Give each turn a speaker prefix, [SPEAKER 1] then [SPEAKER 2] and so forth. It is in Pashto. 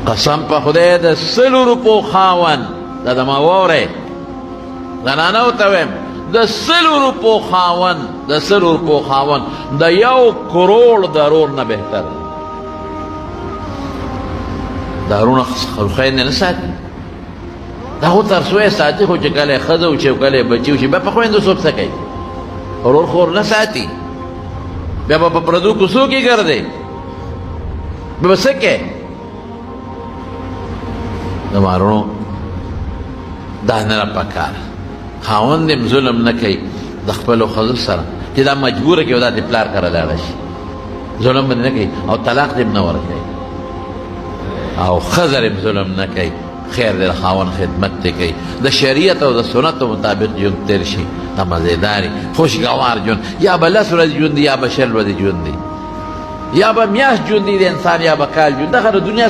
[SPEAKER 1] قسم په خدای د 100 روپو خاوند دا د ما واورئ زنانو ته وایم د 100 روپو خاوند د 100 روپو خاوند د 1 کروڑ ضرور نه بهتر دی. دارونه خویندې نه ساتي، دا خو تر څو یې ساتي، خو چې کله ښځه وشي او کله یې بچي وشي بیا په خویندو څوک څه کوي؟ ورور خور نه ساتي، بیا به په پردو کوڅو کې ګرځي، بیا به څه کوي؟ د مارونو دا نه راپکار خاوند هم ظلم نه کوي د خپلو ښځو سره چې دا مجبوره کوي او دا د پلار کره لاړه شي، ظلم به نه کوي او طلاق دې هم نه ورکوي او ښځه هم ظلم نه کوي، خیر دی د خاوند خدمت دې کوي، د شریعت او د سنتو مطابق ژوند تېر شي، د مزېداري خوشګوار ژوند، یا به 10 ورځې ژوند دی یا به 20 ورځې ژوند دی، یا به میاشت ژوند دی د انسان یا به کال ژوند، دغه د دنیا